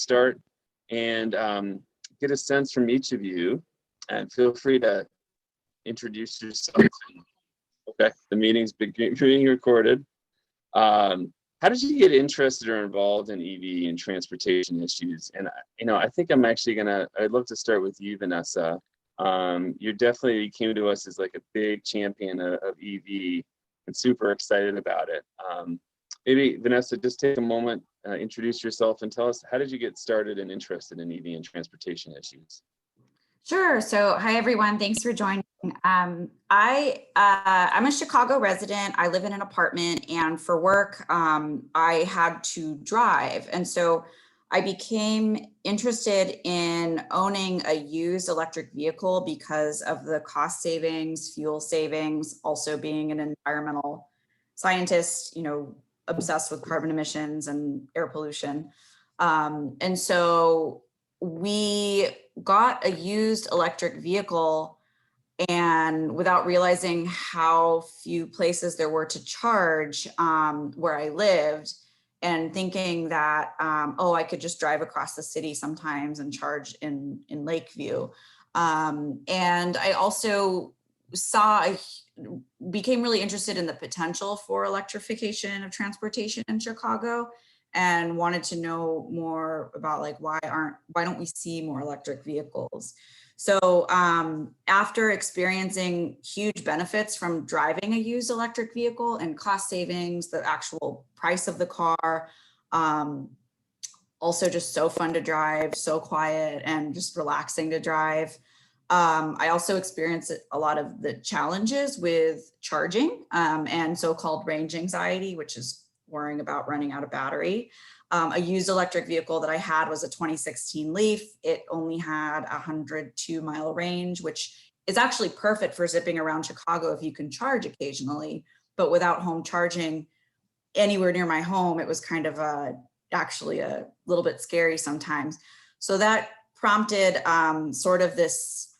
start and get a sense from each of you, and feel free to introduce yourself. Okay, the meeting's being recorded. How did you get interested or involved in EV and transportation issues? And I think I'd love to start with you, Vanessa. You definitely came to us as like a big champion of EV and super excited about it. Maybe Vanessa, just take a moment, introduce yourself and tell us, how did you get started and interested in EV and transportation issues? Sure. So hi, everyone. Thanks for joining. I'm a Chicago resident. I live in an apartment, and for work, I had to drive. And so I became interested in owning a used electric vehicle because of the cost savings, fuel savings, also being an environmental scientist, obsessed with carbon emissions and air pollution. And so we got a used electric vehicle, and without realizing how few places there were to charge where I lived, and thinking that, I could just drive across the city sometimes and charge in Lakeview. And I also became really interested in the potential for electrification of transportation in Chicago, and wanted to know more about why don't we see more electric vehicles? So after experiencing huge benefits from driving a used electric vehicle and cost savings, the actual price of the car, also just so fun to drive, so quiet and just relaxing to drive. I also experienced a lot of the challenges with charging and so-called range anxiety, which is worrying about running out of battery. A used electric vehicle that I had was a 2016 Leaf. It only had a 102-mile range, which is actually perfect for zipping around Chicago if you can charge occasionally. But without home charging anywhere near my home, it was kind of actually a little bit scary sometimes. So that prompted sort of this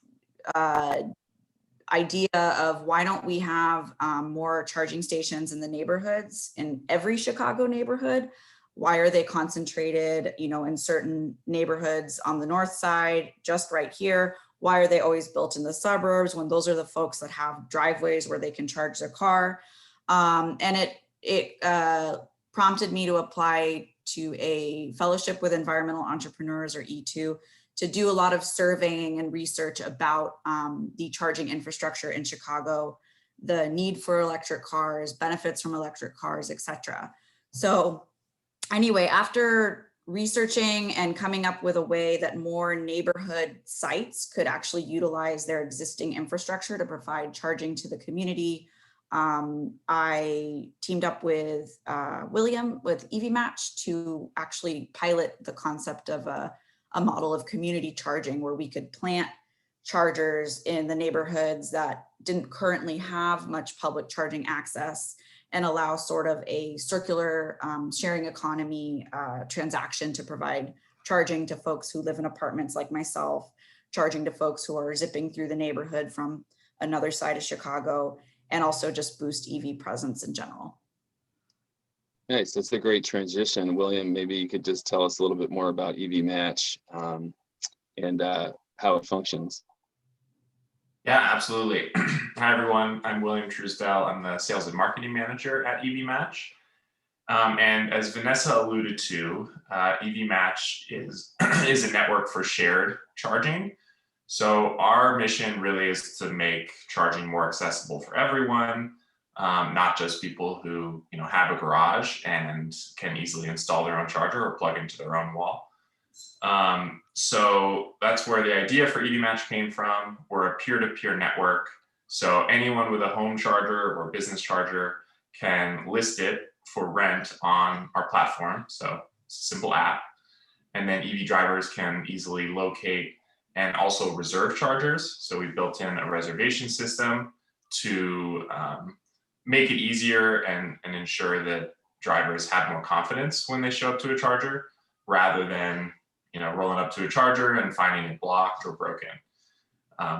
idea of why don't we have more charging stations in the neighborhoods, in every Chicago neighborhood? Why are they concentrated, in certain neighborhoods on the north side, just right here? Why are they always built in the suburbs when those are the folks that have driveways where they can charge their car? And it prompted me to apply to a fellowship with environmental entrepreneurs, or E2, to do a lot of surveying and research about the charging infrastructure in Chicago, the need for electric cars, benefits from electric cars, etc. So anyway, after researching and coming up with a way that more neighborhood sites could actually utilize their existing infrastructure to provide charging to the community, I teamed up with William with EVMatch to actually pilot the concept of a model of community charging, where we could plant chargers in the neighborhoods that didn't currently have much public charging access, and allow sort of a circular sharing economy transaction to provide charging to folks who live in apartments like myself, charging to folks who are zipping through the neighborhood from another side of Chicago, and also just boost EV presence in general. Nice, that's a great transition. William, maybe you could just tell us a little bit more about EVMatch and how it functions. Yeah, absolutely. Hi, everyone. I'm William Truesdell. I'm the Sales and Marketing Manager at EVMatch. And as Vanessa alluded to, EVMatch is a network for shared charging. So our mission really is to make charging more accessible for everyone, not just people who have a garage and can easily install their own charger or plug into their own wall. So that's where the idea for EVMatch came from. We're a peer-to-peer network. So anyone with a home charger or business charger can list it for rent on our platform. So it's a simple app. And then EV drivers can easily locate and also reserve chargers. So we built in a reservation system to make it easier and ensure that drivers have more confidence when they show up to a charger, rather than rolling up to a charger and finding it blocked or broken,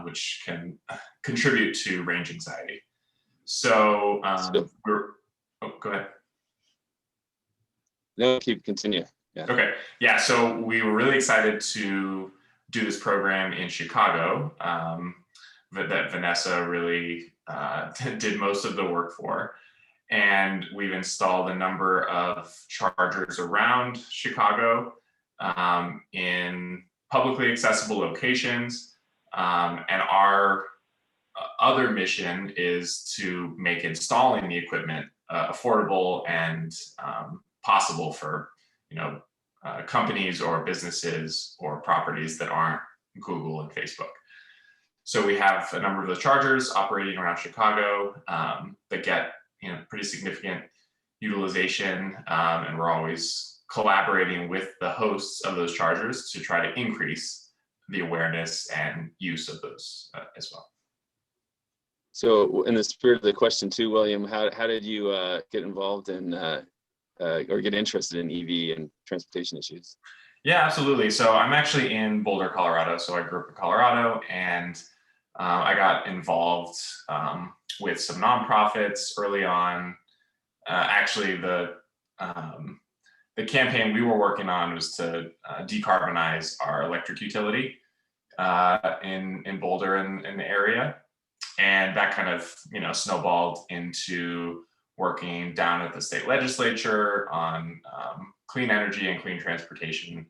which can contribute to range anxiety. So go ahead. No, continue. Okay. Yeah. So we were really excited to do this program in Chicago that Vanessa really did most of the work for. And we've installed a number of chargers around Chicago in publicly accessible locations. And our other mission is to make installing the equipment affordable and possible for, companies or businesses or properties that aren't Google and Facebook. So we have a number of those chargers operating around Chicago that get pretty significant utilization, and we're always collaborating with the hosts of those chargers to try to increase the awareness and use of those as well. So in the spirit of the question too, William, how did you get involved in or get interested in EV and transportation issues? Yeah, absolutely. So I'm actually in Boulder, Colorado. So I grew up in Colorado, and I got involved with some nonprofits early on. Actually, the campaign we were working on was to decarbonize our electric utility in Boulder and in the area. And that kind of, snowballed into working down at the state legislature on clean energy and clean transportation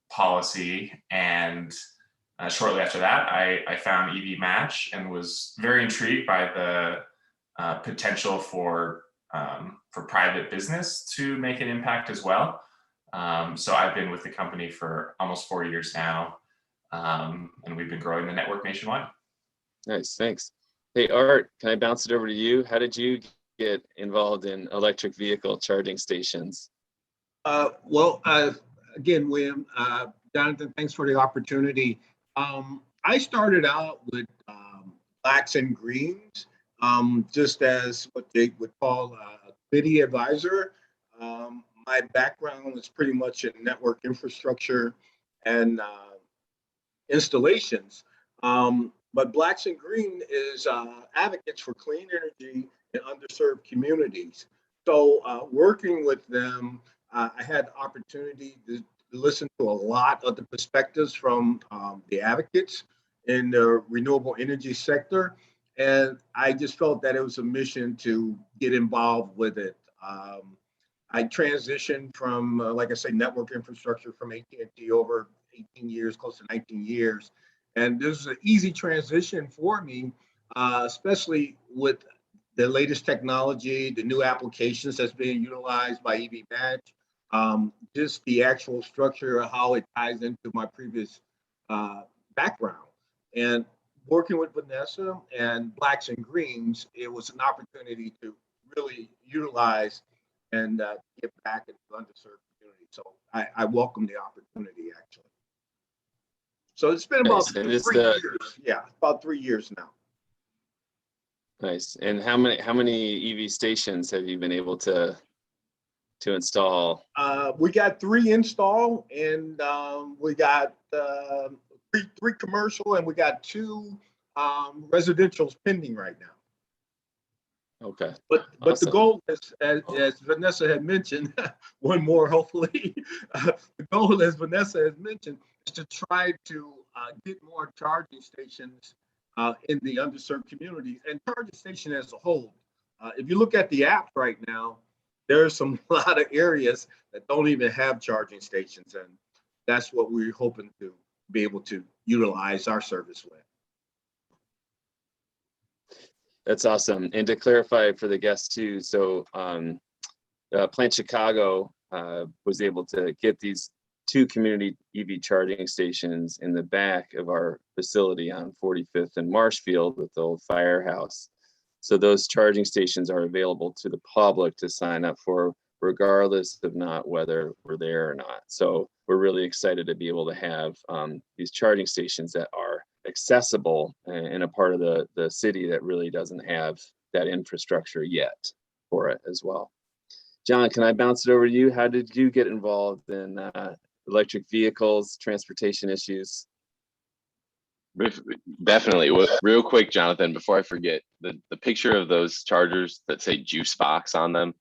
policy. And shortly after that, I found EVMatch and was very intrigued by the potential for private business to make an impact as well. So I've been with the company for almost 4 years now, and we've been growing the network nationwide. Nice, thanks. Hey, Art, can I bounce it over to you? How did you get involved in electric vehicle charging stations? Again, William, Jonathan, thanks for the opportunity. I started out with Blacks and Greens, just as what they would call a committee advisor. My background is pretty much in network infrastructure and installations. But Blacks and Green is advocates for clean energy in underserved communities. So working with them, I had the opportunity to listen to a lot of the perspectives from the advocates in the renewable energy sector. And I just felt that it was a mission to get involved with it. I transitioned from, like I say, network infrastructure from AT&T over 18 years, close to 19 years. And this was an easy transition for me, especially with the latest technology, the new applications that's being utilized by EVMatch, just the actual structure of how it ties into my previous background. And working with Vanessa and Blacks and Greens, it was an opportunity to really utilize and get back into underserved communities. So I welcome the opportunity, actually. So it's been about 3 years. Yeah, about 3 years now. Nice. And how many EV stations have you been able to install? We got 3 installed, and we got three commercial, and we got 2 residentials pending right now. Okay. But Awesome. the goal is, as Vanessa had mentioned, one more hopefully. The goal, as Vanessa has mentioned, is to try to get more charging stations in the underserved communities and charging station as a whole. If you look at the app right now, there's a lot of areas that don't even have charging stations, and that's what we're hoping to be able to utilize our service with. That's awesome. And to clarify for the guests too, so Plant Chicago was able to get these 2 community EV charging stations in the back of our facility on 45th and Marshfield with the old firehouse. So those charging stations are available to the public to sign up for, regardless of not whether we're there or not. So we're really excited to be able to have these charging stations that are accessible in a part of the city that really doesn't have that infrastructure yet for it as well. John, can I bounce it over to you? How did you get involved in electric vehicles, transportation issues? Definitely. Well, real quick, Jonathan, before I forget, the picture of those chargers that say juice box on them,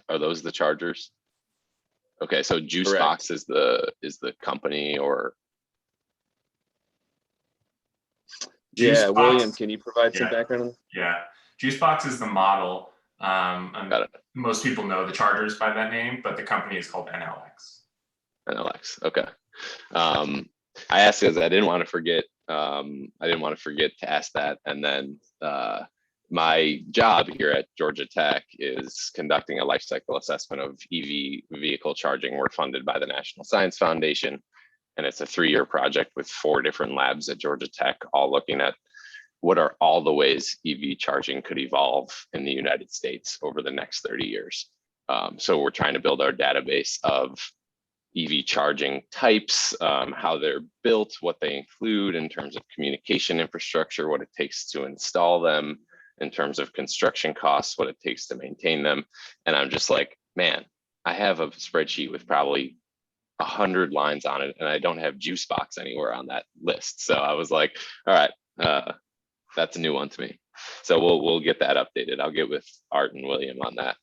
are those the chargers? Okay, so Juicebox Correct. is the company, or Yeah, William, Juicebox, can you provide some yeah, background on yeah. Juicebox is the model. And got it, most people know the chargers by that name, but the company is called NLX. NLX. Okay. I asked because I didn't want to forget. I didn't want to forget to ask that. And then my job here at Georgia Tech is conducting a life cycle assessment of EV vehicle charging. We're funded by the National Science Foundation, and it's a 3-year project with 4 different labs at Georgia Tech, all looking at what are all the ways EV charging could evolve in the United States over the next 30 years. So we're trying to build our database of EV charging types, how they're built, what they include in terms of communication infrastructure, what it takes to install them, in terms of construction costs, what it takes to maintain them. And I'm just like, man, I have a spreadsheet with probably 100 lines on it, and I don't have Juicebox anywhere on that list. So I was like, all right, that's a new one to me. So we'll get that updated. I'll get with Art and William on that.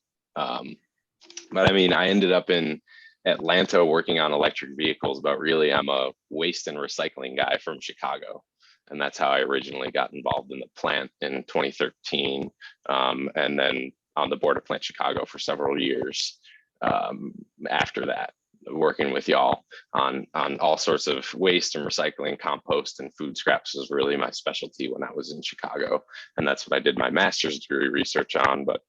But I mean, I ended up in Atlanta working on electric vehicles, but really I'm a waste and recycling guy from Chicago. And that's how I originally got involved in the plant in 2013. And then on the board of Plant Chicago for several years after that, working with y'all on all sorts of waste and recycling, compost and food scraps was really my specialty when I was in Chicago. And that's what I did my master's degree research on. But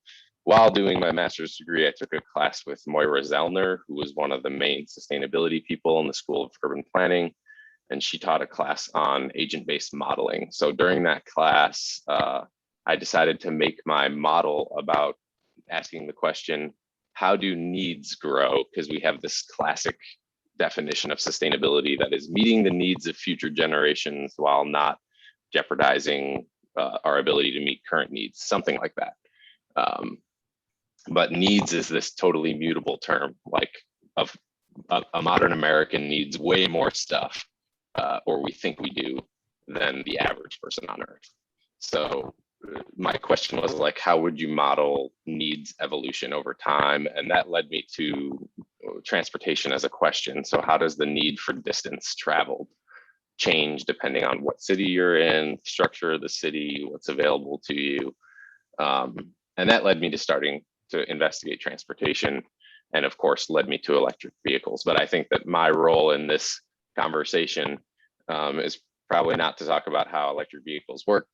while doing my master's degree, I took a class with Moira Zellner, who was one of the main sustainability people in the School of Urban Planning. And she taught a class on agent-based modeling. So during that class, I decided to make my model about asking the question, how do needs grow? Because we have this classic definition of sustainability that is meeting the needs of future generations while not jeopardizing our ability to meet current needs, something like that. But needs is this totally mutable term, like a modern American needs way more stuff, or we think we do, than the average person on Earth. So my question was like, how would you model needs evolution over time? And that led me to transportation as a question. So how does the need for distance traveled change depending on what city you're in, structure of the city, what's available to you? And that led me to starting to investigate transportation, and of course led me to electric vehicles. But I think that my role in this conversation is probably not to talk about how electric vehicles work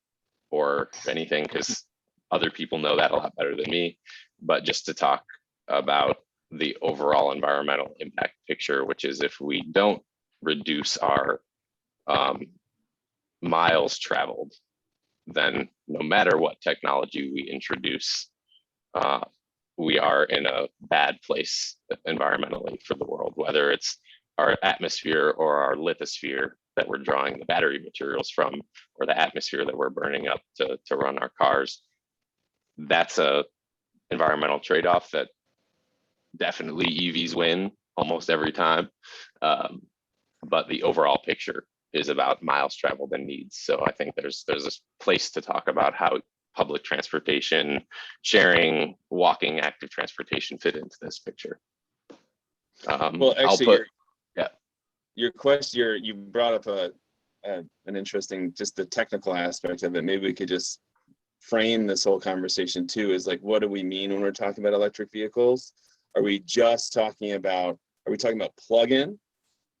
or anything, because other people know that a lot better than me, but just to talk about the overall environmental impact picture, which is if we don't reduce our miles traveled, then no matter what technology we introduce, we are in a bad place environmentally for the world, whether it's our atmosphere or our lithosphere that we're drawing the battery materials from, or the atmosphere that we're burning up to run our cars. That's a environmental trade-off that definitely EVs win almost every time. But the overall picture is about miles traveled and needs. So I think there's this place to talk about how public transportation, sharing, walking, active transportation fit into this picture. Well, actually, yeah. Your question, you brought up an interesting, just the technical aspect of it. Maybe we could just frame this whole conversation too, is like, what do we mean when we're talking about electric vehicles? Are we talking about plug-in,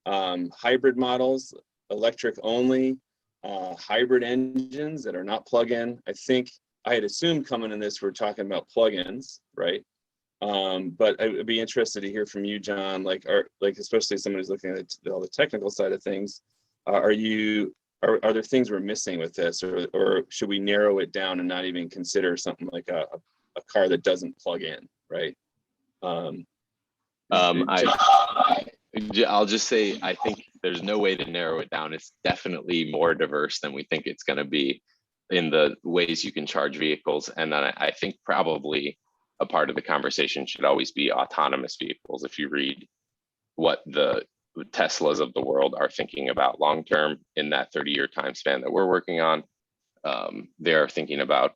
hybrid models, electric only, hybrid engines that are not plug-in? I think I had assumed coming in this, we're talking about plug-ins, right? But I would be interested to hear from you, John, especially somebody who's looking at all the technical side of things. Are there things we're missing with this, or should we narrow it down and not even consider something like a car that doesn't plug in, right? I'll just say, I think there's no way to narrow it down. It's definitely more diverse than we think it's going to be in the ways you can charge vehicles. And then I think probably a part of the conversation should always be autonomous vehicles. If you read what the Teslas of the world are thinking about long-term in that 30-year time span that we're working on, they're thinking about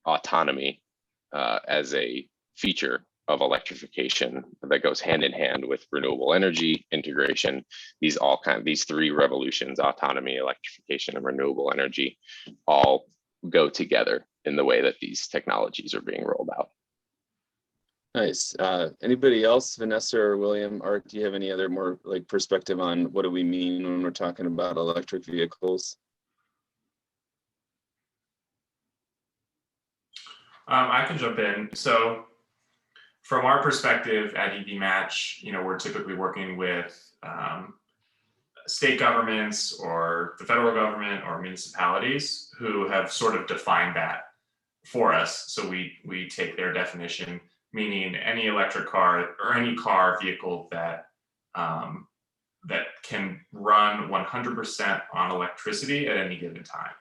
autonomy as a feature electrification that goes hand in hand with renewable energy integration. These three revolutions, autonomy, electrification, and renewable energy, all go together in the way that these technologies are being rolled out. Nice. Anybody else, Vanessa or William, Art, do you have any other more like perspective on what do we mean when we're talking about electric vehicles? I can jump in. So from our perspective at EVMatch, we're typically working with state governments or the federal government or municipalities who have sort of defined that for us. So we take their definition, meaning any electric car or any vehicle that that can run 100% on electricity at any given time.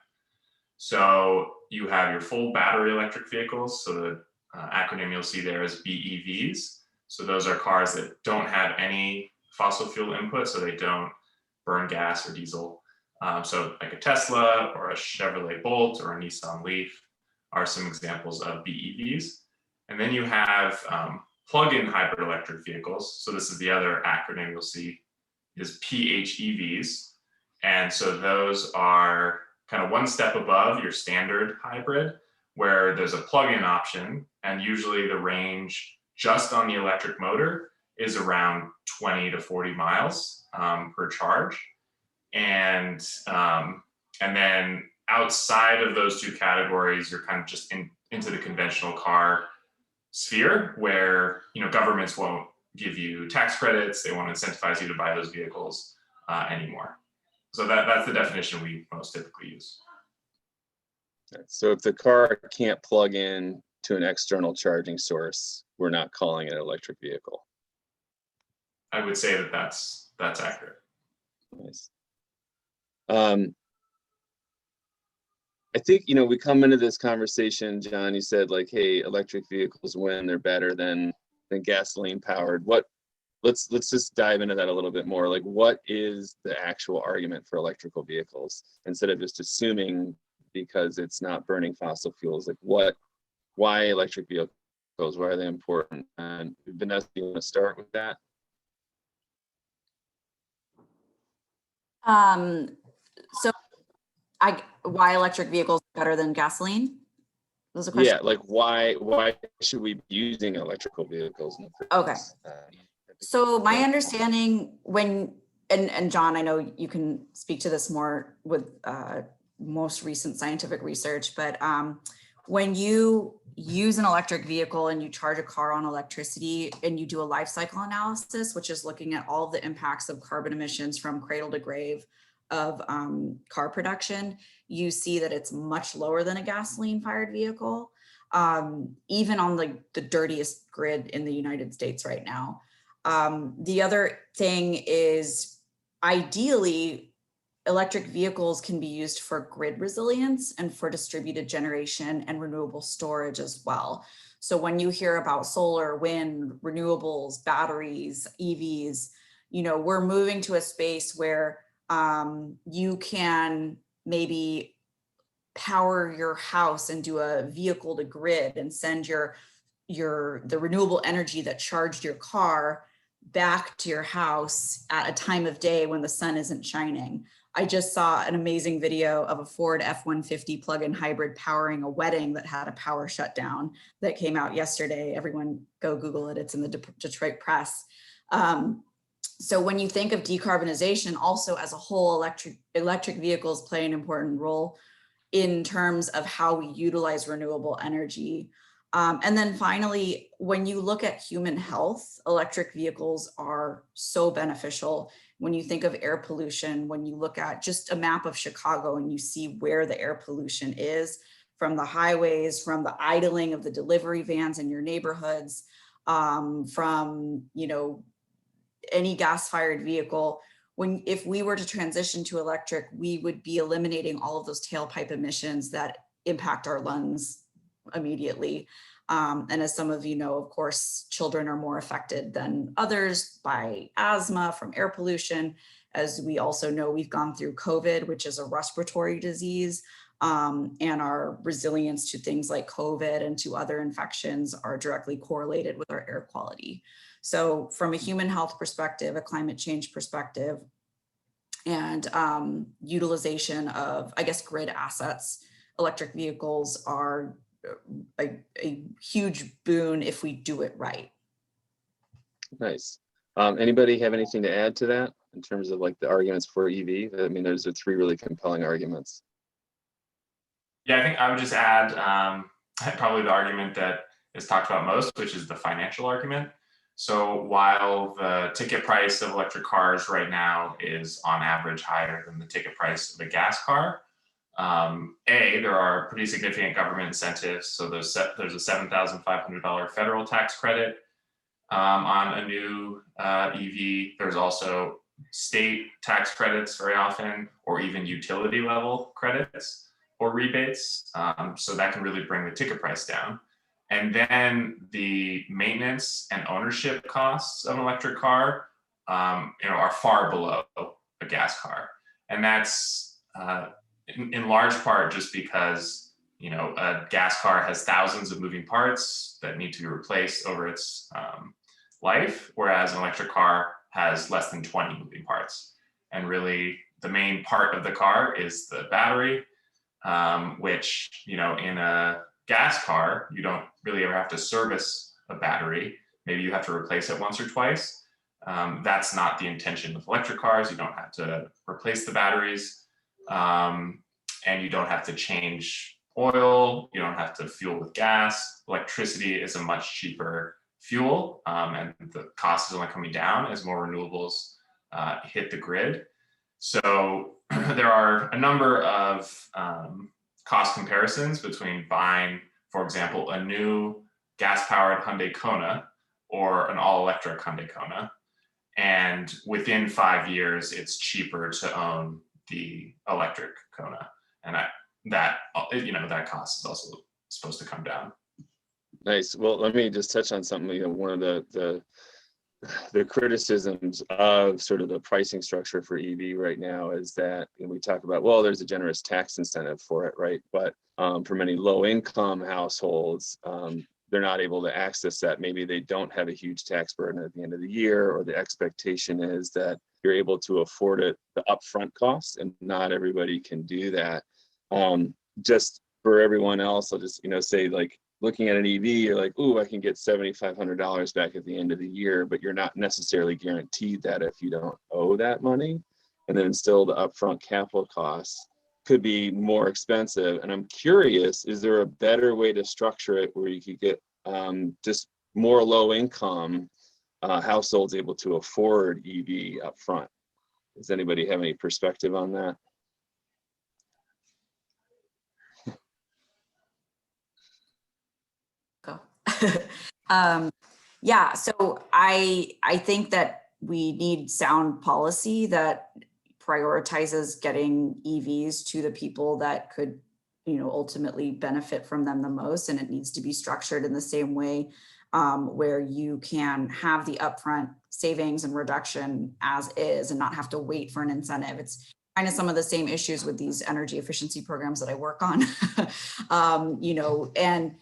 So you have your full battery electric vehicles. So the acronym you'll see there is BEVs. So those are cars that don't have any fossil fuel input, so they don't burn gas or diesel. So like a Tesla or a Chevrolet Bolt or a Nissan Leaf are some examples of BEVs. And then you have plug-in hybrid electric vehicles. So this is the other acronym you'll see is PHEVs. And so those are kind of one step above your standard hybrid, where there's a plug-in option, and usually the range just on the electric motor is around 20 to 40 miles per charge. And then outside of those two categories, you're kind of just into the conventional car sphere, where governments won't give you tax credits, they won't incentivize you to buy those vehicles anymore. So that's the definition we most typically use. So if the car can't plug in to an external charging source, we're not calling it an electric vehicle. I would say that that's accurate. Nice. I think, we come into this conversation, John, you said like, hey, electric vehicles win, they're better than gasoline powered. Let's just dive into that a little bit more. Like, what is the actual argument for electrical vehicles, instead of just assuming because it's not burning fossil fuels? Like, why electric vehicles? Why are they important? And Vanessa, you want to start with that? So why electric vehicles are better than gasoline? Was the question? Yeah, like why should we be using electrical vehicles in the first place? Okay. So my understanding and John, I know you can speak to this more with most recent scientific research, but when you use an electric vehicle and you charge a car on electricity and you do a life cycle analysis, which is looking at all the impacts of carbon emissions from cradle to grave of car production, you see that it's much lower than a gasoline fired vehicle, even on the dirtiest grid in the United States right now. The other thing is, ideally, electric vehicles can be used for grid resilience and for distributed generation and renewable storage as well. So when you hear about solar, wind, renewables, batteries, EVs, we're moving to a space where you can maybe power your house and do a vehicle to grid and send the renewable energy that charged your car back to your house at a time of day when the sun isn't shining. I just saw an amazing video of a Ford F-150 plug-in hybrid powering a wedding that had a power shutdown that came out yesterday. Everyone go Google it. It's in the Detroit Press. So when you think of decarbonization, also as a whole, electric vehicles play an important role in terms of how we utilize renewable energy. And then finally, when you look at human health, electric vehicles are so beneficial. When you think of air pollution, when you look at just a map of Chicago and you see where the air pollution is, from the highways, from the idling of the delivery vans in your neighborhoods, from any gas-fired vehicle, if we were to transition to electric, we would be eliminating all of those tailpipe emissions that impact our lungs immediately. And as some of you know, of course, children are more affected than others by asthma from air pollution. As we also know, we've gone through COVID, which is a respiratory disease. and our resilience to things like COVID and to other infections are directly correlated with our air quality. So from a human health perspective, a climate change perspective, and utilization of, I guess, grid assets, electric vehicles are a huge boon if we do it right. Nice. Anybody have anything to add to that in terms of like the arguments for EV? I mean, there's three really compelling arguments. Yeah, I think I would just add probably the argument that is talked about most, which is the financial argument. So while the ticket price of electric cars right now is on average higher than the ticket price of a gas car, there are pretty significant government incentives. So there's a $7,500 federal tax credit on a new EV. There's also state tax credits very often, or even utility level credits or rebates. So that can really bring the ticket price down. And then the maintenance and ownership costs of an electric car, are far below a gas car. And that's in large part just because, a gas car has thousands of moving parts that need to be replaced over its life, whereas an electric car has less than 20 moving parts. And really the main part of the car is the battery, which, in a gas car, you don't really ever have to service a battery. Maybe you have to replace it once or twice. That's not the intention with electric cars. You don't have to replace the batteries, and you don't have to change oil. You don't have to fuel with gas. Electricity is a much cheaper fuel, and the cost is only coming down as more renewables hit the grid. So there are a number of cost comparisons between buying, for example, a new gas-powered Hyundai Kona or an all-electric Hyundai Kona. And within 5 years, it's cheaper to own the electric Kona. And that cost is also supposed to come down. Nice. Well, let me just touch on something. One of the criticisms of sort of the pricing structure for EV right now is that we talk about, well, there's a generous tax incentive for it, right? But for many low-income households, they're not able to access that. Maybe they don't have a huge tax burden at the end of the year, or the expectation is that you're able to afford it, the upfront costs, and not everybody can do that. Just for everyone else, I'll just say, like, looking at an EV, you're like, ooh, I can get $7,500 back at the end of the year, but you're not necessarily guaranteed that if you don't owe that money. And then still the upfront capital costs could be more expensive. And I'm curious, is there a better way to structure it where you could get just more low income households able to afford EV upfront? Does anybody have any perspective on that? Yeah, so I think that we need sound policy that prioritizes getting EVs to the people that could, ultimately benefit from them the most. And it needs to be structured in the same way where you can have the upfront savings and reduction as is and not have to wait for an incentive. It's kind of some of the same issues with these energy efficiency programs that I work on, and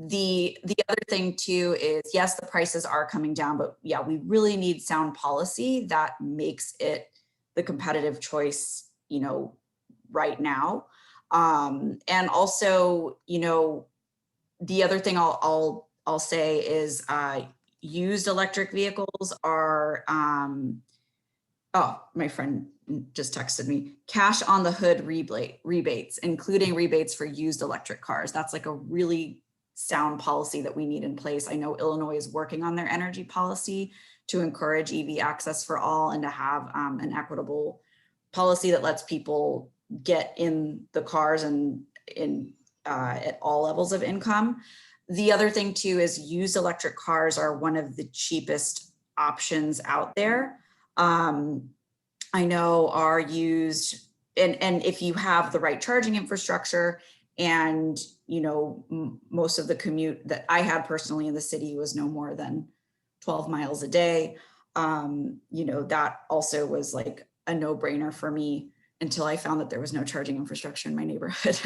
the other thing too is, yes, the prices are coming down, but yeah, we really need sound policy that makes it the competitive choice, right now. And also, the other thing I'll say is used electric vehicles are, my friend just texted me, cash on the hood rebates, including rebates for used electric cars. That's like a really sound policy that we need in place. I know Illinois is working on their energy policy to encourage EV access for all and to have an equitable policy that lets people get in the cars and at all levels of income. The other thing too is used electric cars are one of the cheapest options out there. I know are used, and if you have the right charging infrastructure, and most of the commute that I had personally in the city was no more than 12 miles a day, that also was like a no-brainer for me until I found that there was no charging infrastructure in my neighborhood.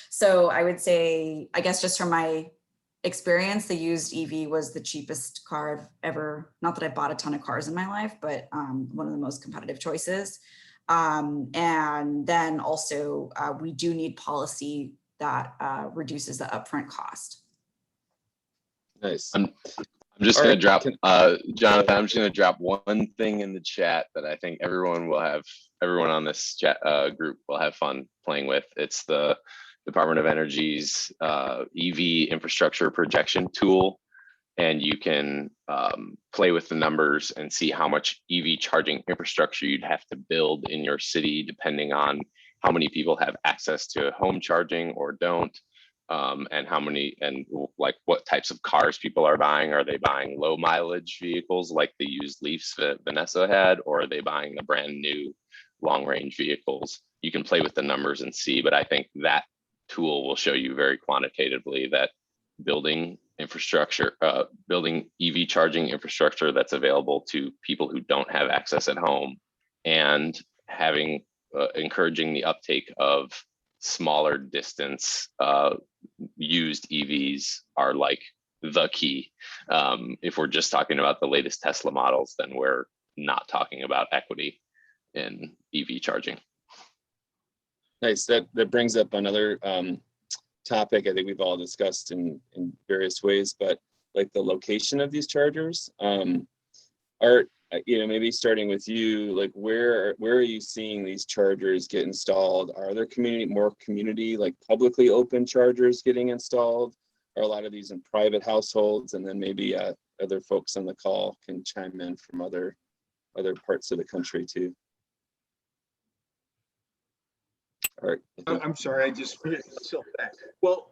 So I would say, I guess just from my experience, the used EV was the cheapest car I've ever, not that I bought a ton of cars in my life, but one of the most competitive choices. And then also we do need policy that reduces the upfront cost. Nice. I'm just All going right, to drop, Jonathan, I'm just going to drop one thing in the chat that I think everyone on this chat group will have fun playing with. It's the Department of Energy's EV infrastructure projection tool. And you can play with the numbers and see how much EV charging infrastructure you'd have to build in your city, depending on how many people have access to home charging or don't. And how many, and like what types of cars people are buying. Are they buying low mileage vehicles like the used Leafs that Vanessa had, or are they buying the brand new long range vehicles? You can play with the numbers and see, but I think that tool will show you very quantitatively that building infrastructure, building EV charging infrastructure that's available to people who don't have access at home, and having encouraging the uptake of smaller distance used EVs are like the key. If we're just talking about the latest Tesla models, then we're not talking about equity in EV charging. Nice. That brings up another topic I think we've all discussed in various ways, but like the location of these chargers. Are, you know, maybe starting with you, like where are you seeing these chargers get installed? Are there more community, like publicly open chargers getting installed? Are a lot of these in private households? And then maybe other folks on the call can chime in from other parts of the country too. All right. I'm sorry, I just finished myself back. Well,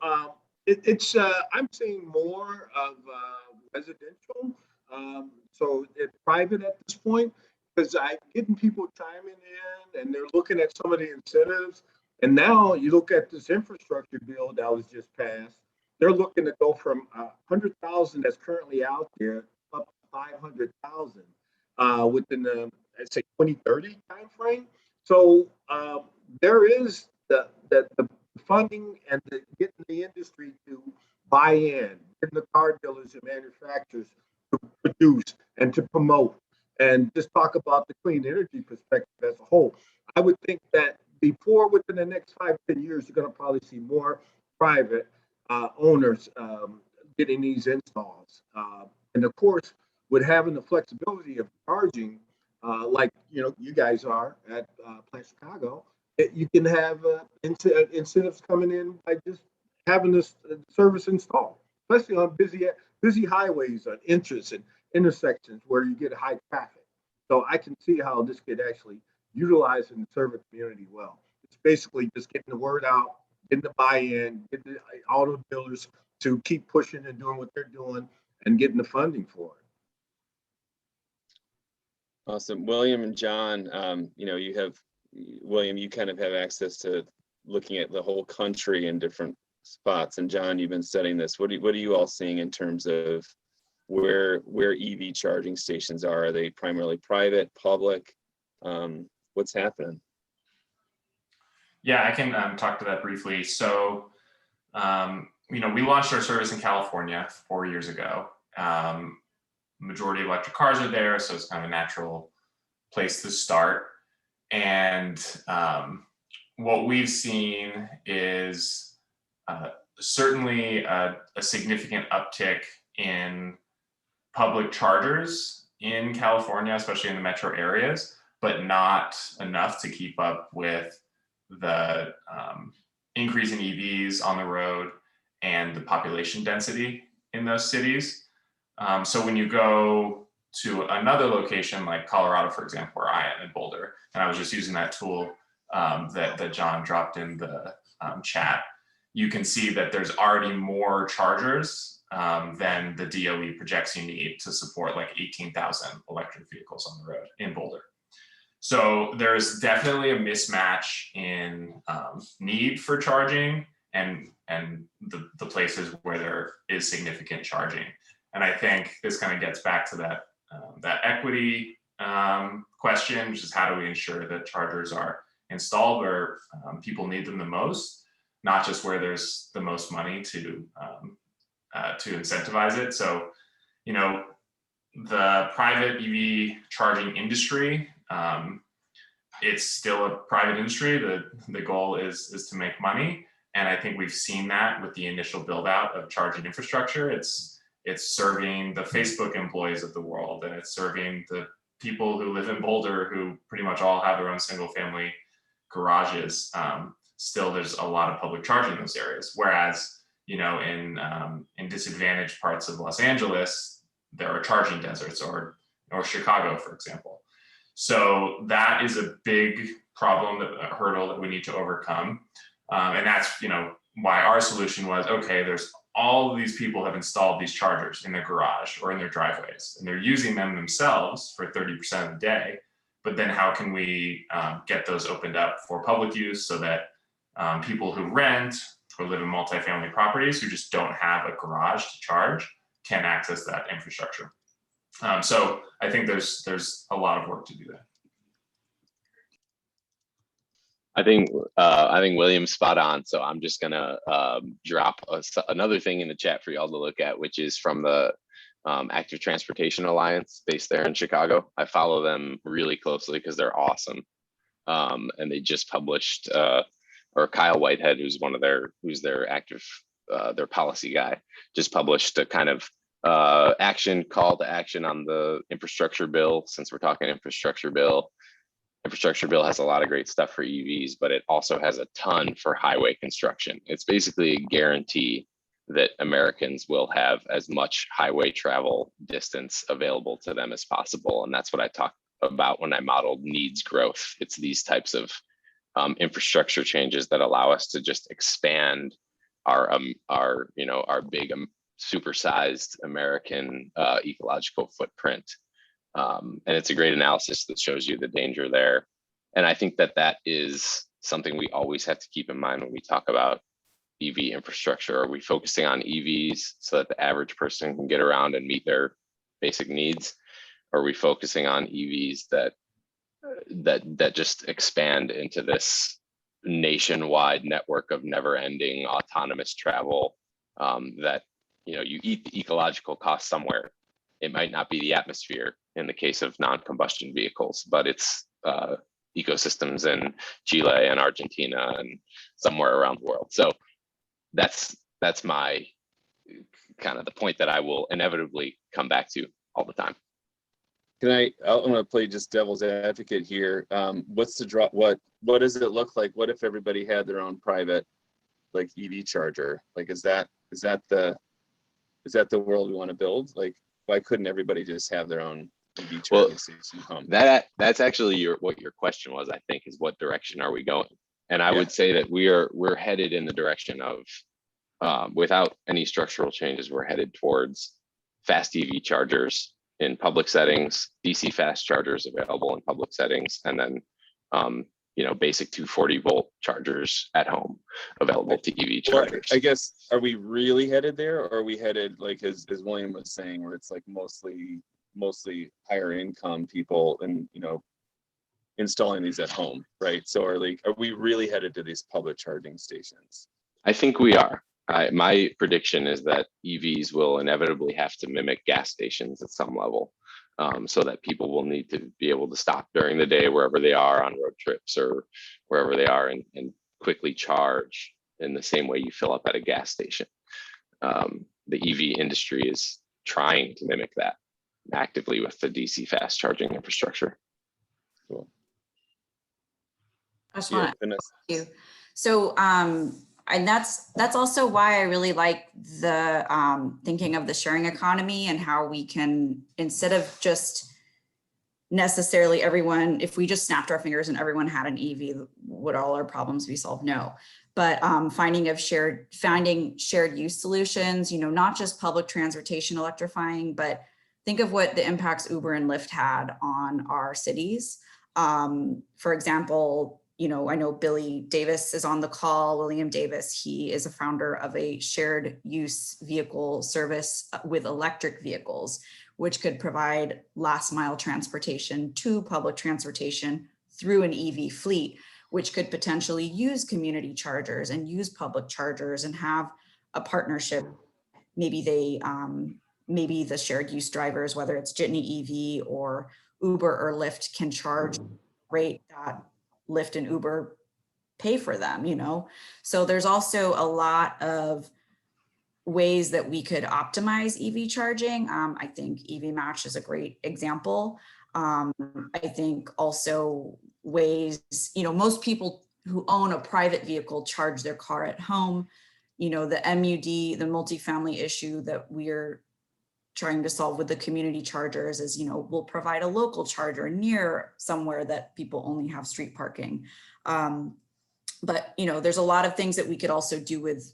it's I'm seeing more of residential, so it's private at this point, because I'm getting people chiming in and they're looking at some of the incentives. And now you look at this infrastructure bill that was just passed, they're looking to go from 100,000 that's currently out there up to 500,000 within the, I'd say, 2030 timeframe. So there is the funding and getting the industry to buy in, getting the car dealers and manufacturers to produce and to promote and just talk about the clean energy perspective as a whole. I would think that before, within the next 5-10 years, you're going to probably see more private owners getting these installs. And of course, with having the flexibility of charging, like you guys are at Plant Chicago, you can have incentives coming in by just having this service installed, especially on busy highways, on entrances and intersections where you get high traffic. So I can see how this could actually utilize and serve a community well. It's basically just getting the word out, getting the buy-in, getting the auto builders to keep pushing and doing what they're doing, and getting the funding for it. Awesome. William and John, William, you kind of have access to looking at the whole country in different spots. And John, you've been studying this. What are you all seeing in terms of where EV charging stations are? Are they primarily private, public? What's happening? Yeah, I can talk to that briefly. So, we launched our service in California 4 years ago. Majority of electric cars are there, so it's kind of a natural place to start. And what we've seen is certainly a significant uptick in public chargers in California, especially in the metro areas, but not enough to keep up with the increase in EVs on the road and the population density in those cities. So when you go to another location like Colorado, for example, where I am in Boulder, and I was just using that tool that John dropped in the chat, you can see that there's already more chargers than the DOE projects you need to support like 18,000 electric vehicles on the road in Boulder. So there's definitely a mismatch in need for charging and the places where there is significant charging. And I think this kind of gets back to that equity question, which is how do we ensure that chargers are installed where people need them the most, not just where there's the most money to incentivize it. So, you know, the private EV charging industry, it's still a private industry. The goal is to make money. And I think we've seen that with the initial build out of charging infrastructure. It's serving the Facebook employees of the world, and it's serving the people who live in Boulder who pretty much all have their own single family garages. Still, there's a lot of public charging in those areas. Whereas, you know, in disadvantaged parts of Los Angeles, there are charging deserts, or Chicago, for example. So that is a big problem, a hurdle that we need to overcome. And that's, you know, why our solution was, okay, there's all of these people have installed these chargers in their garage or in their driveways, and they're using them themselves for 30% of the day. But then how can we get those opened up for public use so that people who rent or live in multifamily properties who just don't have a garage to charge can access that infrastructure. So I think there's a lot of work to do that. I think William's spot on. So I'm just gonna drop another thing in the chat for y'all to look at, which is from the Active Transportation Alliance based there in Chicago. I follow them really closely because they're awesome. And they just published, or Kyle Whitehead, who's their active, their policy guy, just published a kind of call to action on the infrastructure bill. Since we're talking infrastructure bill has a lot of great stuff for EVs, but it also has a ton for highway construction. It's basically a guarantee that Americans will have as much highway travel distance available to them as possible. And that's what I talked about when I modeled needs growth. It's these types of infrastructure changes that allow us to just expand our big supersized American ecological footprint. And it's a great analysis that shows you the danger there. And I think that is something we always have to keep in mind when we talk about EV infrastructure. Are we focusing on EVs so that the average person can get around and meet their basic needs? Or are we focusing on EVs that just expand into this nationwide network of never-ending autonomous travel that, you know, you eat the ecological cost somewhere. It might not be the atmosphere in the case of non-combustion vehicles, but it's ecosystems in Chile and Argentina and somewhere around the world. So that's my kind of the point that I will inevitably come back to all the time. I'm gonna play just devil's advocate here. What's the draw? What does it look like? What if everybody had their own private, like, EV charger? Like, is that the world we want to build? Like, why couldn't everybody just have their own EV charging station home? That's actually what your question was, I think, is what direction are we going? And I would say that we're headed in the direction of, without any structural changes, we're headed towards fast EV chargers in public settings, DC fast chargers available in public settings, and then basic 240 volt chargers at home available to EV chargers. I guess, are we really headed there, or are we headed, like, as William was saying, where it's like mostly higher income people and, you know, installing these at home, right? So are we really headed to these public charging stations? I think we are. My prediction is that EVs will inevitably have to mimic gas stations at some level, so that people will need to be able to stop during the day wherever they are on road trips or wherever they are and quickly charge in the same way you fill up at a gas station. The EV industry is trying to mimic that actively with the DC fast charging infrastructure. Cool. I just want to Vanessa. thank you. So, and that's also why I really like the thinking of the sharing economy and how we can, instead of just necessarily everyone, if we just snapped our fingers and everyone had an EV, would all our problems be solved? No. But finding shared use solutions, you know, not just public transportation electrifying, but think of what the impacts Uber and Lyft had on our cities. For example, you know, I know Billy Davis is on the call, William Davis. He is a founder of a shared use vehicle service with electric vehicles, which could provide last mile transportation to public transportation through an EV fleet, which could potentially use community chargers and use public chargers and have a partnership. Maybe they, maybe the shared use drivers, whether it's Jitney EV or Uber or Lyft, can charge rate that Lyft and Uber pay for them, you know? So there's also a lot of ways that we could optimize EV charging. I think EVMatch is a great example. I think also ways, you know, most people who own a private vehicle charge their car at home. You know, the MUD, the multifamily issue that we're trying to solve with the community chargers is, you know, we'll provide a local charger near somewhere that people only have street parking. But, you know, there's a lot of things that we could also do with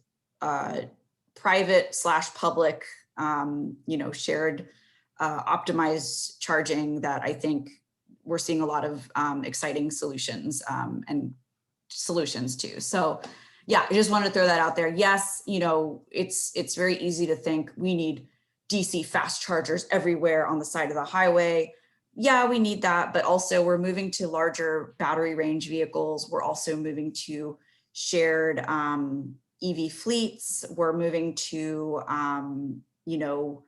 private/public, you know, shared optimized charging that I think we're seeing a lot of exciting solutions and solutions too. So yeah, I just wanted to throw that out there. Yes, you know, it's very easy to think we need DC fast chargers everywhere on the side of the highway. Yeah, we need that, but also we're moving to larger battery range vehicles. We're also moving to shared EV fleets. We're moving to, you know,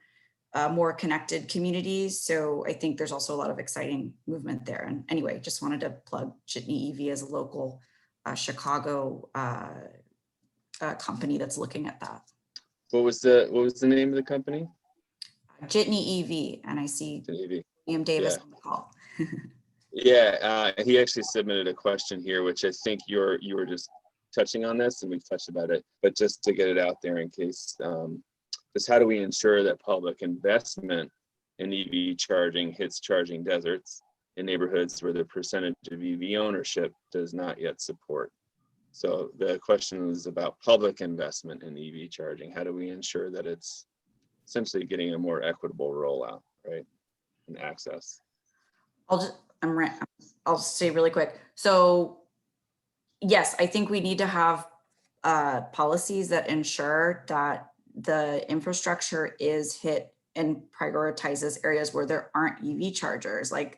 more connected communities. So I think there's also a lot of exciting movement there. And anyway, just wanted to plug Jitney EV as a local Chicago company that's looking at that. What was the name of the company? Jitney EV, and I see William Davis on the call. Yeah, he actually submitted a question here, which I think you were just touching on this, and we've touched about it, but just to get it out there in case, just how do we ensure that public investment in EV charging hits charging deserts in neighborhoods where the percentage of EV ownership does not yet support? So the question is about public investment in EV charging. How do we ensure that it's essentially getting a more equitable rollout, right, and access? I'll say really quick. So yes, I think we need to have policies that ensure that the infrastructure is hit and prioritizes areas where there aren't EV chargers. Like,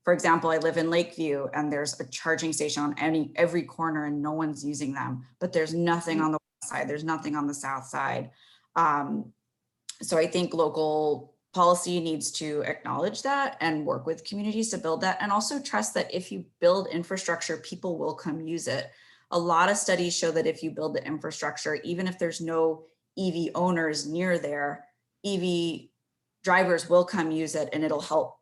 for example, I live in Lakeview and there's a charging station on every corner and no one's using them, but there's nothing on the west side, there's nothing on the south side. So I think local policy needs to acknowledge that and work with communities to build that, and also trust that if you build infrastructure, people will come use it. A lot of studies show that if you build the infrastructure, even if there's no EV owners near there, EV drivers will come use it and it'll help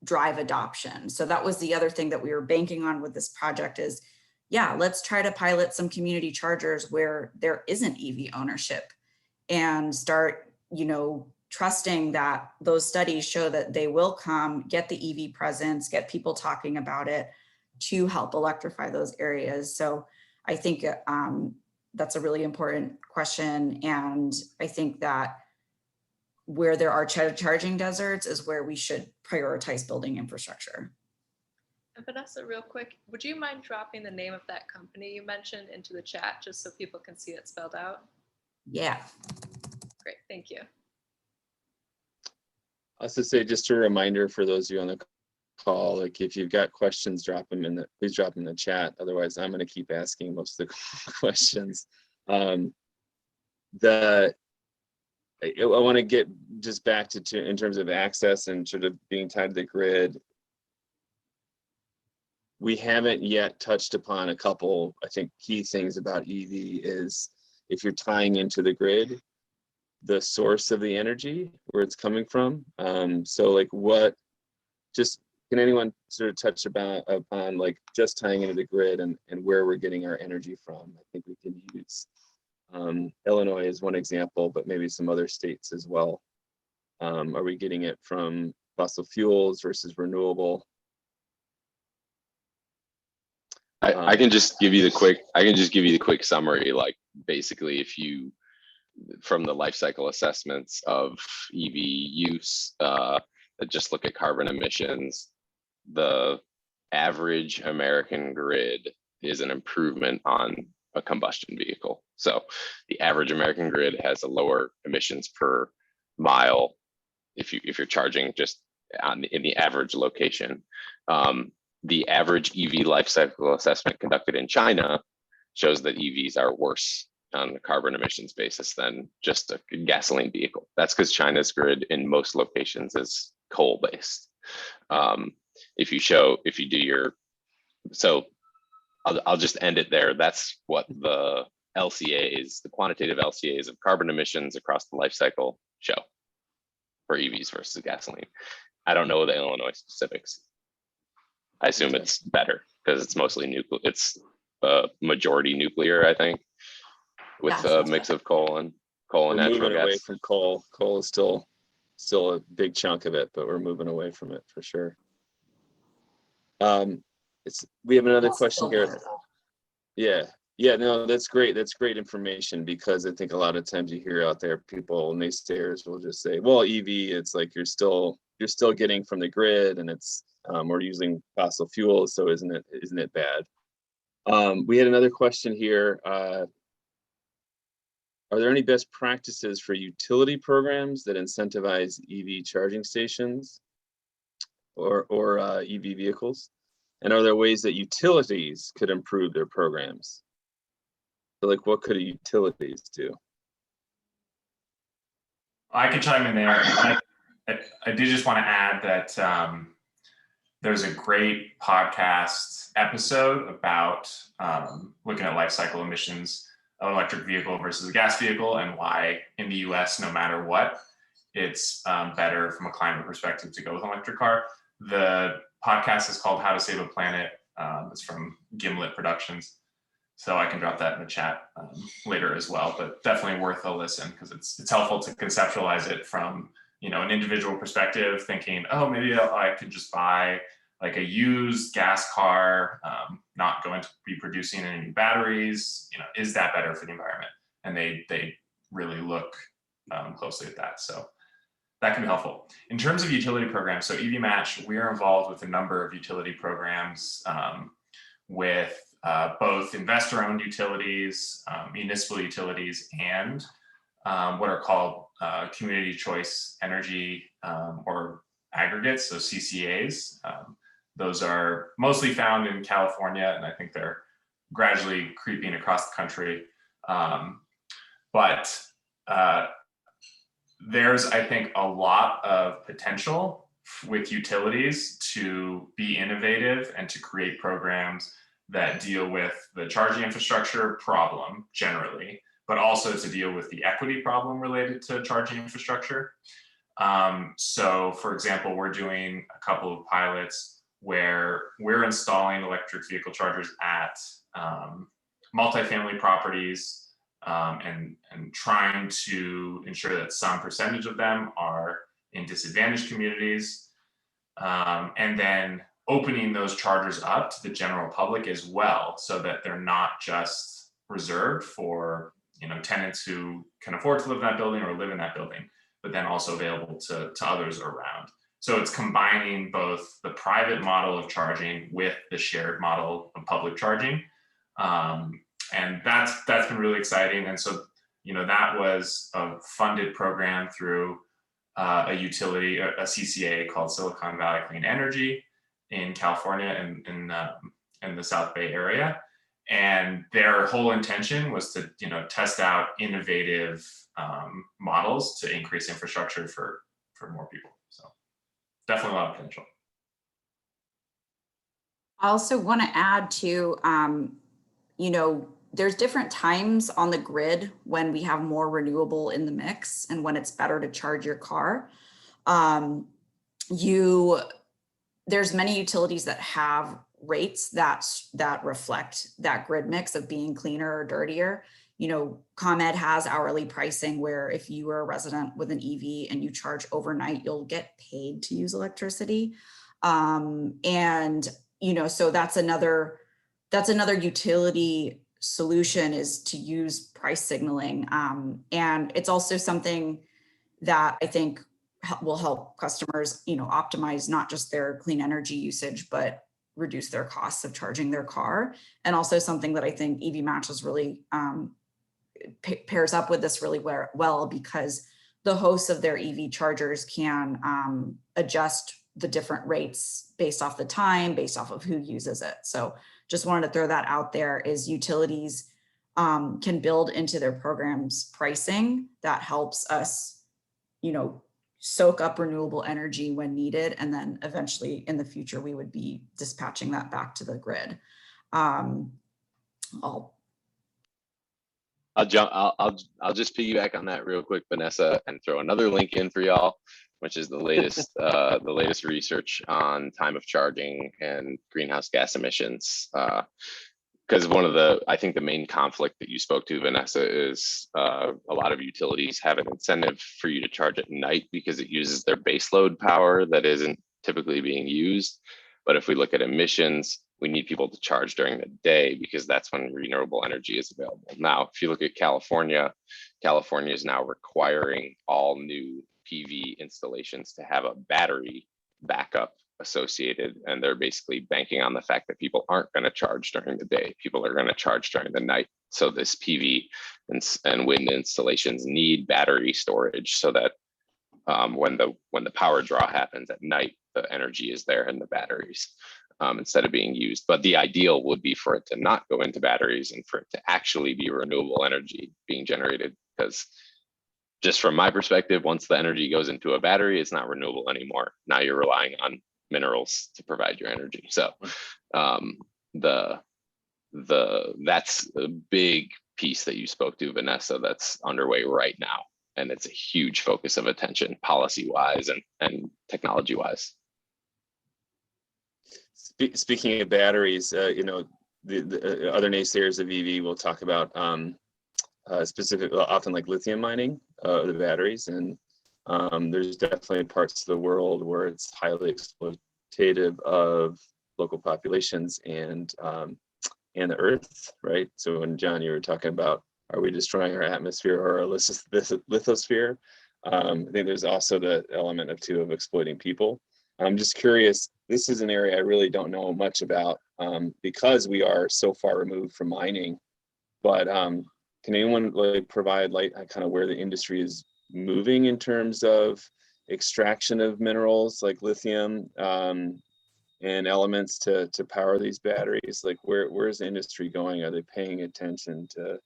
drive adoption. So that was the other thing that we were banking on with this project is, yeah, let's try to pilot some community chargers where there isn't EV ownership and start, you know, trusting that those studies show that they will come, get the EV presence, get people talking about it to help electrify those areas. So I think that's a really important question. And I think that where there are charging deserts is where we should prioritize building infrastructure. And Vanessa, real quick, would you mind dropping the name of that company you mentioned into the chat just so people can see it spelled out? Yeah. Great, thank you. I also say just a reminder for those of you on the call, like if you've got questions, please drop them in the chat. Otherwise, I'm going to keep asking most of the questions. I want to get just back to in terms of access and sort of being tied to the grid. We haven't yet touched upon a couple, I think, key things about EV is if you're tying into the grid, the source of the energy, where it's coming from. So like can anyone sort of touch upon like just tying into the grid and where we're getting our energy from? I think we can use Illinois is one example, but maybe some other states as well. Are we getting it from fossil fuels versus renewable? I can just give you the quick summary. Like basically, if you from the life cycle assessments of EV use that just look at carbon emissions, the average American grid is an improvement on a combustion vehicle. So the average American grid has a lower emissions per mile if you're charging just in the average location. the average EV life cycle assessment conducted in China shows that EVs are worse on a carbon emissions basis than just a gasoline vehicle. That's because China's grid in most locations is coal-based. If you do your, so I'll just end it there. That's what the LCAs, the quantitative LCAs of carbon emissions across the life cycle show for EVs versus gasoline. I don't know the Illinois specifics. I assume it's better because it's mostly nuclear. It's majority nuclear, I think, with Yeah, a mix of coal and We're natural moving away gas. from coal. Coal is still a big chunk of it, but we're moving away from it for sure. We have another That's question still here. better, though. Yeah, no, that's great. That's great information, because I think a lot of times you hear out there, people, naysayers will just say, well, EV, it's like you're still getting from the grid, and it's we're using fossil fuels, so isn't it bad? We had another question here. Are there any best practices for utility programs that incentivize EV charging stations or EV vehicles? And are there ways that utilities could improve their programs? So, like, what could utilities do? I can chime in there. I do just want to add that there's a great podcast episode about looking at life cycle emissions of an electric vehicle versus a gas vehicle, and why in the US, no matter what, it's better from a climate perspective to go with an electric car. The podcast is called How to Save a Planet. It's from Gimlet Productions. So I can drop that in the chat later as well, but definitely worth a listen, because it's helpful to conceptualize it from, an individual perspective, thinking, oh, maybe I could just buy like a used gas car, not going to be producing any batteries. Is that better for the environment? And they really look closely at that. So that can be helpful. In terms of utility programs, so EVMatch, we are involved with a number of utility programs with both investor-owned utilities, municipal utilities, and what are called community choice energy or aggregates, so CCAs. Those are mostly found in California, and I think they're gradually creeping across the country. But there's, I think, a lot of potential with utilities to be innovative and to create programs that deal with the charging infrastructure problem generally, but also to deal with the equity problem related to charging infrastructure. So for example, we're doing a couple of pilots where we're installing electric vehicle chargers at multifamily properties and trying to ensure that some percentage of them are in disadvantaged communities, and then opening those chargers up to the general public as well, so that they're not just reserved for tenants who can afford to live in that building or live in that building, but then also available to others around. So it's combining both the private model of charging with the shared model of public charging. And that's been really exciting. And so, that was a funded program through a utility, a CCA called Silicon Valley Clean Energy in California and in the South Bay area. And their whole intention was to, test out innovative models to increase infrastructure for more people. So definitely a lot of potential. I also want to add to, there's different times on the grid when we have more renewable in the mix and when it's better to charge your car. There's many utilities that have rates that reflect that grid mix of being cleaner or dirtier. ComEd has hourly pricing where if you are a resident with an EV and you charge overnight, you'll get paid to use electricity. So that's another utility solution, is to use price signaling. And it's also something that I think will help customers, optimize not just their clean energy usage, but reduce their costs of charging their car. And also something that I think EVMatch is really pairs up with this really well, because the hosts of their EV chargers can adjust the different rates based off the time, based off of who uses it. So just wanted to throw that out there, is utilities can build into their programs pricing that helps us, soak up renewable energy when needed. And then eventually in the future, we would be dispatching that back to the grid. I'll just piggyback on that real quick, Vanessa, and throw another link in for y'all, which is the latest the latest research on time of charging and greenhouse gas emissions. Because I think the main conflict that you spoke to, Vanessa, is a lot of utilities have an incentive for you to charge at night because it uses their baseload power that isn't typically being used. But if we look at emissions, we need people to charge during the day because that's when renewable energy is available. Now, if you look at California, California is now requiring all new PV installations to have a battery backup associated, and they're basically banking on the fact that people aren't going to charge during the day. People are going to charge during the night. So this PV and wind installations need battery storage so that when the power draw happens at night, the energy is there in the batteries instead of being used. But the ideal would be for it to not go into batteries and for it to actually be renewable energy being generated, because just from my perspective, once the energy goes into a battery, it's not renewable anymore. Now you're relying on minerals to provide your energy. So that's a big piece that you spoke to, Vanessa, that's underway right now. And it's a huge focus of attention, policy-wise and technology-wise. Speaking of batteries, the other naysayers of EV will talk about often like lithium mining of the batteries, and there's definitely parts of the world where it's highly exploitative of local populations and the earth, right? So when John, you were talking about, are we destroying our atmosphere or our lithosphere? I think there's also the element of exploiting people. I'm just curious, this is an area I really don't know much about because we are so far removed from mining, but can anyone provide light on kind of where the industry is moving in terms of extraction of minerals like lithium and elements to power these batteries? Like where's the industry going? Are they paying attention to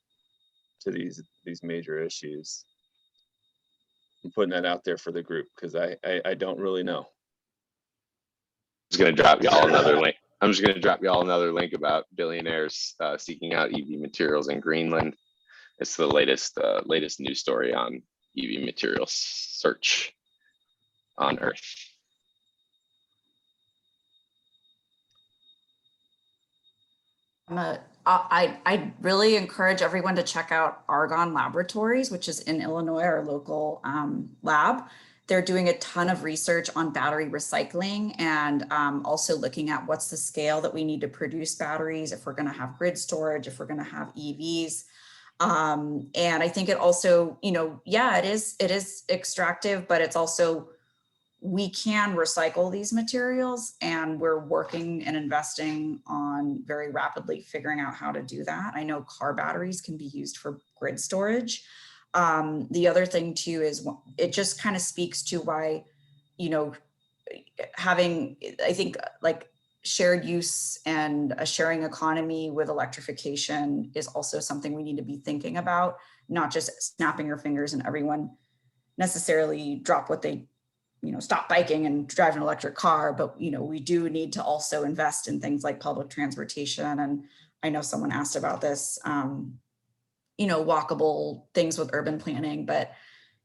these major issues? I'm putting that out there for the group because I don't really know. I'm just going to drop y'all another link. I'm just going to drop y'all another link about billionaires seeking out EV materials in Greenland. It's the latest news story on EV materials search on Earth. I really encourage everyone to check out Argonne Laboratories, which is in Illinois, our local lab. They're doing a ton of research on battery recycling and also looking at what's the scale that we need to produce batteries if we're going to have grid storage, if we're going to have EVs. And I think it also, it is extractive, but it's also, we can recycle these materials, and we're working and investing on very rapidly figuring out how to do that. I know car batteries can be used for grid storage. The other thing too is it just kind of speaks to why, having, I think, like shared use and a sharing economy with electrification is also something we need to be thinking about, not just snapping your fingers and everyone necessarily drop what they, stop biking and drive an electric car, but, we do need to also invest in things like public transportation. And I know someone asked about this, walkable things with urban planning, but,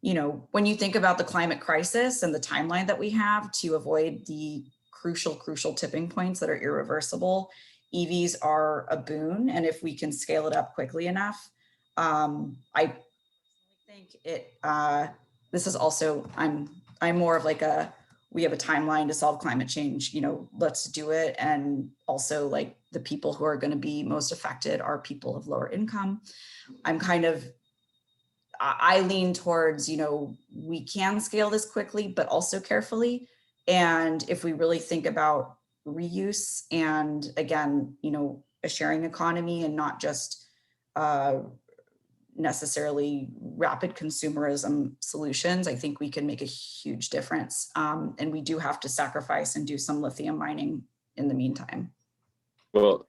when you think about the climate crisis and the timeline that we have to avoid the crucial tipping points that are irreversible, EVs are a boon. And if we can scale it up quickly enough, I think this is also, I'm more of like we have a timeline to solve climate change, let's do it. And also like the people who are going to be most affected are people of lower income. I lean towards, we can scale this quickly, but also carefully. And if we really think about reuse and again, a sharing economy and not just necessarily rapid consumerism solutions. I think we can make a huge difference. And we do have to sacrifice and do some lithium mining in the meantime. Well,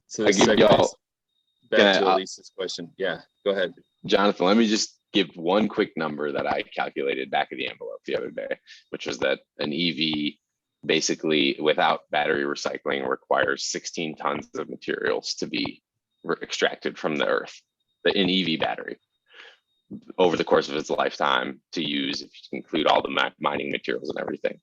so I this give y'all- segues back can to I- Elise's question. Yeah, go ahead. Jonathan, let me just give one quick number that I calculated back of the envelope the other day, which was that an EV basically without battery recycling requires 16 tons of materials to be extracted from the earth, an EV battery, over the course of its lifetime to use, if you include all the mining materials and everything.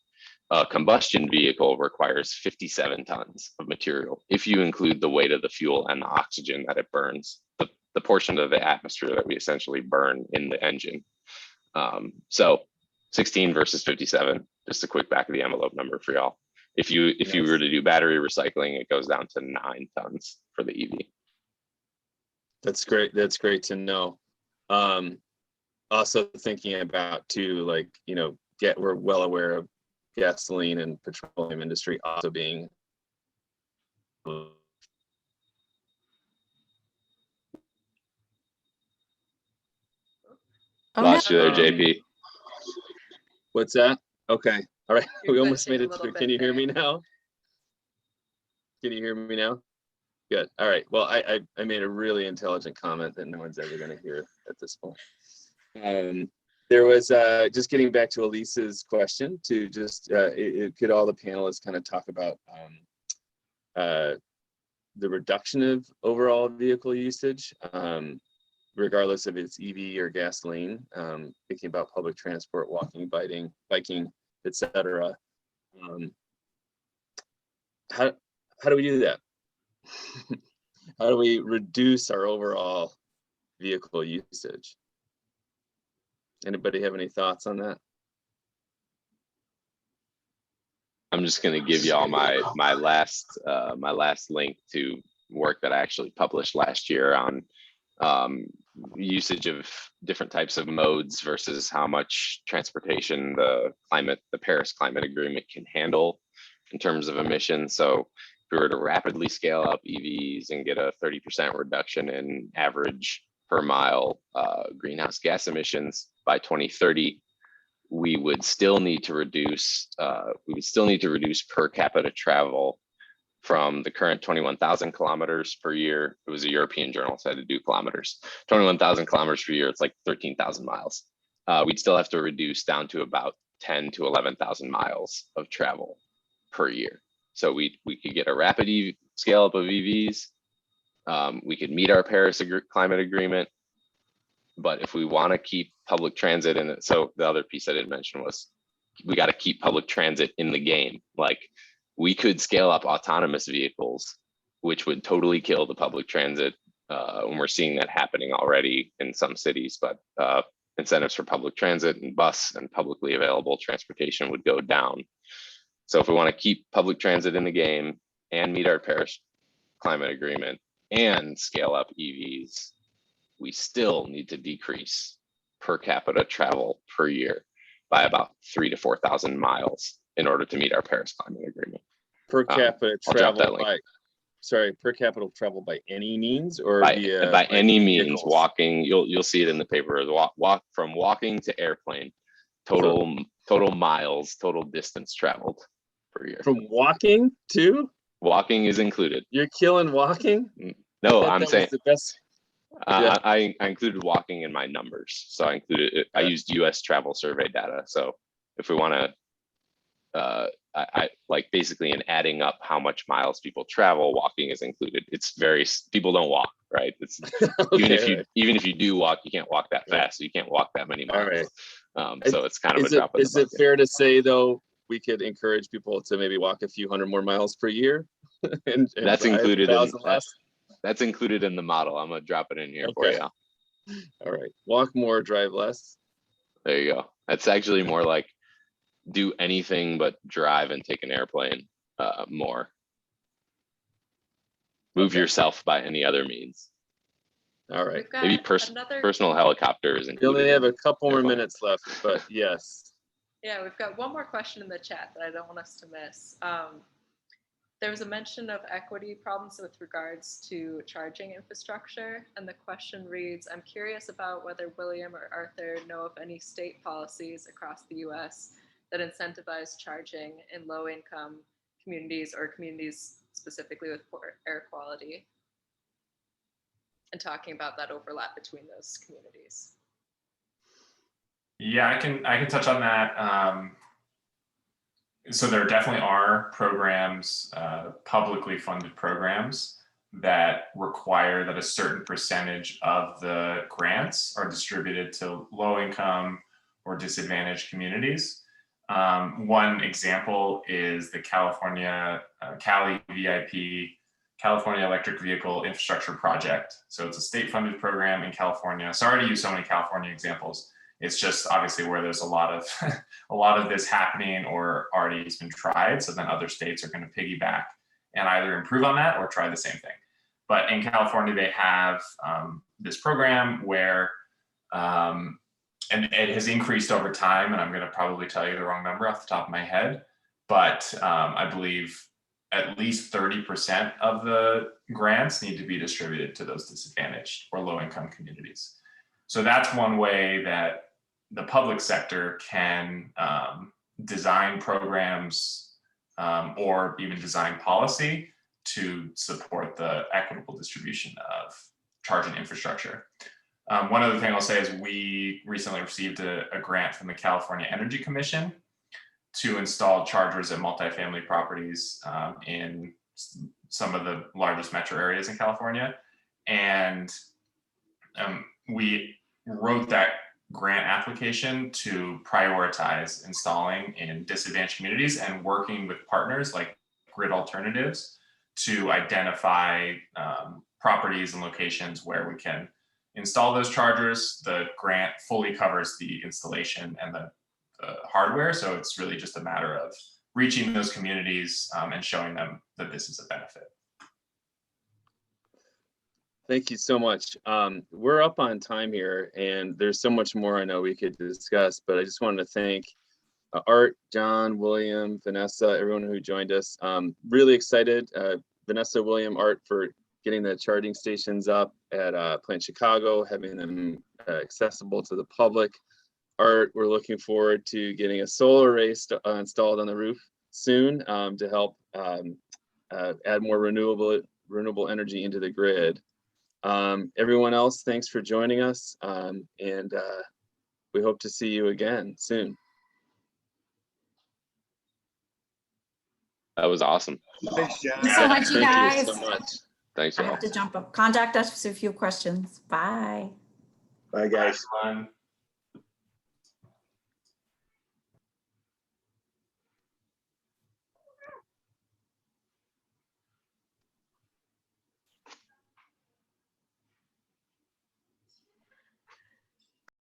A combustion vehicle requires 57 tons of material if you include the weight of the fuel and the oxygen that it burns, the portion of the atmosphere that we essentially burn in the engine. So 16 versus 57, just a quick back of the envelope number for y'all. If you were to do battery recycling, it goes down to 9 tons for the EV. That's great. That's great to know. Also thinking about too, like, you know, we're well aware of gasoline and petroleum industry also being Lost you there, JP. What's that? Okay. All right. You're We almost glitching made a it little through. bit Can you hear there. me now? Can you hear me now? Good. All right. Well, I made a really intelligent comment that no one's ever going to hear at this point. There was just getting back to Elise's question to just could all the panelists kind of talk about the reduction of overall vehicle usage, regardless if it's EV or gasoline, thinking about public transport, walking, biking, etc. How do we do that? How do we reduce our overall vehicle usage? Anybody have any thoughts on that? I'm just going to give y'all my last link to work that I actually published last year on usage of different types of modes versus how much transportation the Paris Climate Agreement can handle in terms of emissions. So if we were to rapidly scale up EVs and get a 30% reduction in average per mile greenhouse gas emissions by 2030, we would still need to reduce per capita travel from the current 21,000 kilometers per year. It was a European journal, so I had to do kilometers. 21,000 kilometers per year, it's like 13,000 miles. We'd still have to reduce down to about 10 to 11,000 miles of travel per year. So we could get a rapid scale up of EVs. We could meet our Paris Climate Agreement. But if we want to keep public transit in it, so the other piece I didn't mention was we got to keep public transit in the game. Like, we could scale up autonomous vehicles, which would totally kill the public transit. And we're seeing that happening already in some cities, but incentives for public transit and bus and publicly available transportation would go down. So if we want to keep public transit in the game and meet our Paris Climate Agreement and scale up EVs, we still need to decrease per capita travel per year by about 3,000 to 4,000 miles in order to meet our Paris Climate Agreement. Per capita I'll drop that travel link. per capita travel by any means or By by any means, vehicles? walking, you'll see it in the paper, walk from walking to airplane, total miles, total distance traveled per year. From walking to? Walking is included. You're killing walking? No, That I'm was saying the best. Yeah. I included walking in my numbers. So I included it. I used US travel survey data. So if we want to, I like basically in adding up how much miles people travel, walking is included. It's people don't walk, right? It's Okay, even if you do walk, you can't walk that fast. So you can't walk that many miles. All right. So it's kind of a Is drop in the is it bucket. fair to say though, we could encourage people to maybe walk a few hundred more miles per year? and That's drive included 1,000 less? That's included in the model. I'm gonna drop it in here for Okay. you. All right. Walk more, drive less. There you go. That's actually more like do anything but drive and take an airplane more. Move Okay. yourself by any other means. All right. We've got Maybe another. personal helicopter is We included. only have a couple more airplane. minutes left, but yes. Yeah, we've got one more question in the chat that I don't want us to miss. There was a mention of equity problems with regards to charging infrastructure, and the question reads, I'm curious about whether William or Arthur know of any state policies across the US that incentivize charging in low-income communities or communities specifically with poor air quality, and talking about that overlap between those communities. Yeah, I can touch on that. So there definitely are programs, publicly funded programs that require that a certain percentage of the grants are distributed to low income or disadvantaged communities. One example is the California Cali VIP, California Electric Vehicle Infrastructure Project. So it's a state funded program in California. Sorry to use so many California examples. It's just obviously where there's a lot of this happening or already has been tried. So then other states are going to piggyback and either improve on that or try the same thing. But in California, they have this program where, and it has increased over time, and I'm going to probably tell you the wrong number off the top of my head, but I believe at least 30% of the grants need to be distributed to those disadvantaged or low-income communities. So that's one way that the public sector can design programs or even design policy to support the equitable distribution of charging infrastructure. One other thing I'll say is we recently received a grant from the California Energy Commission to install chargers at multifamily properties in some of the largest metro areas in California. And we wrote that grant application to prioritize installing in disadvantaged communities and working with partners like Grid Alternatives to identify properties and locations where we can install those chargers. The grant fully covers the installation and the hardware, so it's really just a matter of reaching those communities and showing them that this is a benefit. Thank you so much. We're up on time here, and there's so much more I know we could discuss, but I just wanted to thank Art, John, William, Vanessa, everyone who joined us. Really excited, Vanessa, William, Art, for getting the charging stations up at Plant Chicago, having them accessible to the public. Art, we're looking forward to getting a solar array installed on the roof soon to help add more renewable energy into the grid. Everyone else, thanks for joining us, and we hope to see you again soon. That was awesome. Thanks, John. Thanks so much, you Thank guys. you so much. Thanks, I y'all. have to jump up. Contact us with a few questions. Bye. Bye, guys. Everyone.